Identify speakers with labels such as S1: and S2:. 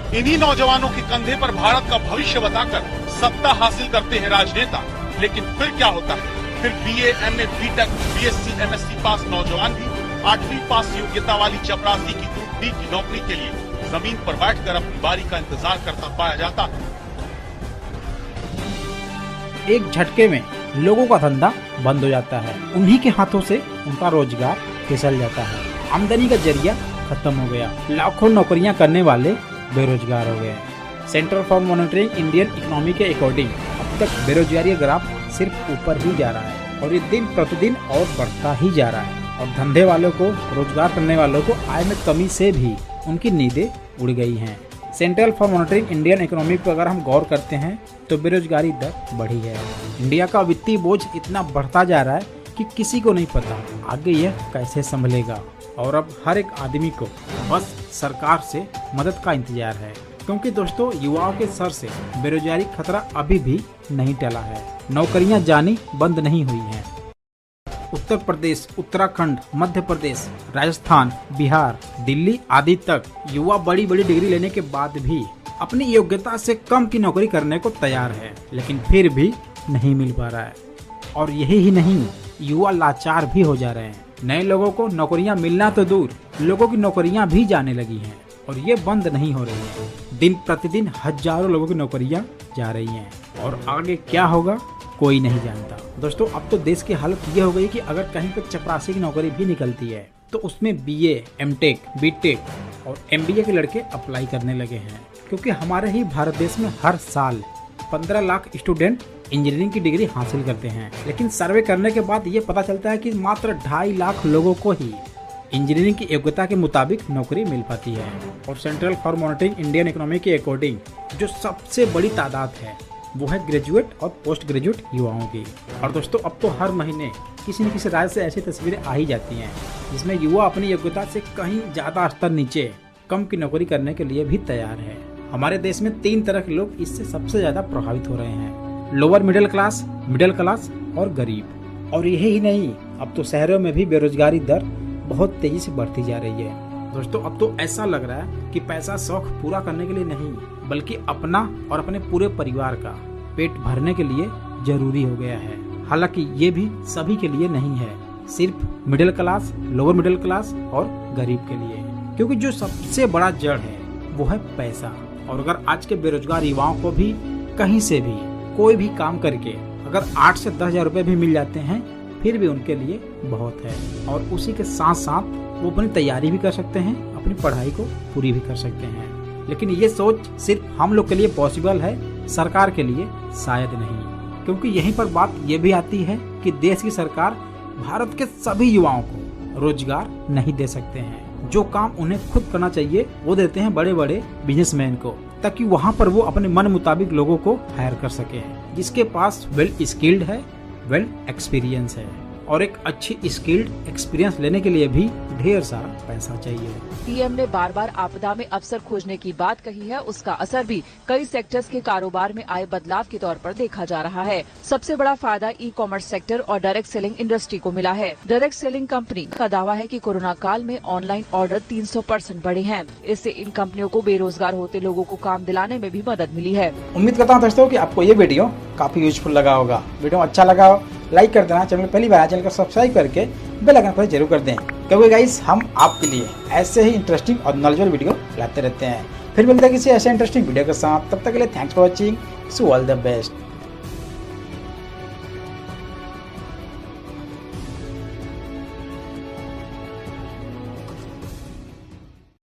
S1: इन्हीं नौजवानों के कंधे पर भारत का भविष्य बताकर सत्ता हासिल करते हैं राजनेता। लेकिन फिर क्या होता है? फिर BA, MA, BTech, BSc, MSc pass नौजवान भी 8वीं पास योग्यता वाली चपरासी की ग्रुप डी की नौकरी के लिए जमीन पर बैठकर अपनी बारी का इंतजार करता पाया जाता है।
S2: एक झटके में लोगों का धंधा बंद हो जाता है, उन्हीं के हाथों से उनका रोजगार फिसल जाता है, आमदनी का जरिया खत्म हो गया, लाखों नौकरियां करने वाले बेरोजगार हो गए। Centre for monitoring Indian economy के अकॉर्डिंग अब तक बेरोजगारी का ग्राफ सिर्फ ऊपर ही जा रहा है और ये दिन प्रतिदिन और बढ़ता ही जा रहा है। और धंधे वालों को, रोजगार करने वालों को आय में कमी से भी उनकी नींदें उड़ गई हैं। Central for monitoring Indian economy पर अगर हम गौर करते हैं तो बेरोजगारी दर बढ़ी है। इंडिया का वित्तीय बोझ इतना बढ़ता जा रहा है कि किसी को नहीं पता आगे यह कैसे संभलेगा। और अब हर एक आदमी को बस सरकार से मदद का इंतजार है, क्योंकि दोस्तों युवाओं के सर से बेरोजगारी खतरा अभी भी नहीं टला है। नौकरियां जानी बंद नहीं हुई हैं। उत्तर प्रदेश, उत्तराखंड, मध्य प्रदेश, राजस्थान, बिहार, दिल्ली आदि तक युवा बड़ी बड़ी डिग्री लेने के बाद भी अपनी योग्यता से कम की नौकरी करने को तैयार है, लेकिन फिर भी नहीं मिल पा रहा है। और यही ही नहीं, युवा लाचार भी हो जा रहे हैं। नए लोगों को नौकरियां मिलना तो दूर, लोगों की नौकरियां भी जाने लगी हैं और ये बंद नहीं हो रही है। दिन प्रतिदिन हजारों लोगों की नौकरियां जा रही हैं और आगे क्या होगा कोई नहीं जानता। दोस्तों अब तो देश की हालत ये हो गई कि अगर कहीं पर चपरासी की नौकरी भी निकलती है तो उसमें बीए, एमटेक, बीटेक और एमबीए के लड़के अप्लाई करने लगे हैं, क्योंकि हमारे ही भारत देश में हर साल 15 लाख स्टूडेंट इंजीनियरिंग की डिग्री हासिल करते हैं। लेकिन सर्वे करने के बाद ये पता चलता है कि मात्र 2.5 लाख लोगों को ही इंजीनियरिंग की योग्यता के मुताबिक नौकरी मिल पाती है। और central for monitoring Indian economy के अकॉर्डिंग जो सबसे बड़ी तादाद है वो है ग्रेजुएट और पोस्ट ग्रेजुएट युवाओं की। और दोस्तों अब तो हर महीने किसी न किसी राज्य से ऐसी तस्वीरें आ ही जाती हैं जिसमें युवा अपनी योग्यता से कहीं ज्यादा स्तर नीचे कम की नौकरी करने के लिए भी तैयार है। हमारे देश में 3 तरह के लोग इससे सबसे ज्यादा प्रभावित हो रहे हैं: लोअर मिडिल क्लास और गरीब। और यही ही नहीं, अब तो शहरों में भी बेरोजगारी दर बहुत तेजी से बढ़ती जा रही है। दोस्तों अब तो ऐसा लग रहा है कि पैसा शौक पूरा करने के लिए नहीं, बल्कि अपना और अपने पूरे परिवार का पेट भरने के लिए जरूरी हो गया है। हालांकि ये भी सभी के लिए नहीं है, सिर्फ middle class, lower middle class और गरीब के लिए, क्योंकि जो सबसे बड़ा जड़ है वो है पैसा। और अगर आज के बेरोजगार युवाओं को भी कहीं से भी कोई भी काम करके अगर 8 से 10 हजार रुपए भी मिल जाते हैं फिर भी उनके लिए बहुत है। और उसी के साथ साथ वो अपनी तैयारी भी कर सकते हैं, अपनी पढ़ाई को पूरी भी कर सकते हैं। लेकिन ये सोच सिर्फ हम लोग के लिए पॉसिबल है, सरकार के लिए शायद नहीं। क्योंकि यहीं पर बात ये भी आती है कि देश की सरकार भारत के सभी युवाओं को रोजगार नहीं दे सकते हैं। जो काम उन्हें खुद करना चाहिए वो देते हैं बड़े बड़े बिजनेसमैन को, ताकि वहाँ पर वो अपने मन मुताबिक लोगों को हायर कर सके, जिसके पास वेल स्किल्ड है, वेल एक्सपीरियंस है। और एक अच्छी स्किल्ड एक्सपीरियंस लेने के लिए भी ढेर सारा पैसा चाहिए।
S3: पीएम ने बार बार आपदा में अवसर खोजने की बात कही है, उसका असर भी कई सेक्टर्स के कारोबार में आए बदलाव के तौर पर देखा जा रहा है। सबसे बड़ा फायदा ई कॉमर्स सेक्टर और डायरेक्ट सेलिंग इंडस्ट्री को मिला है। डायरेक्ट सेलिंग कंपनी का दावा है कि कोरोना काल में ऑनलाइन ऑर्डर 300% बढ़े हैं। इससे इन कंपनियों को बेरोजगार होते लोगों को काम दिलाने में भी मदद मिली है।
S2: उम्मीद करता हूँ दोस्तों कि आपको ये वीडियो काफी यूजफुल लगा होगा। वीडियो अच्छा लगा हो लाइक कर देना, चैनल पहली बार चैनल को सब्सक्राइब करके बेल आइकन पर जरूर कर दें, क्योंकि गाइस हम आपके लिए ऐसे ही इंटरेस्टिंग और नॉलेजेबल वीडियो लाते रहते हैं। फिर मिलते हैं किसी ऐसे इंटरेस्टिंग वीडियो के साथ, तब तक के लिए thanks for watching, so all the best.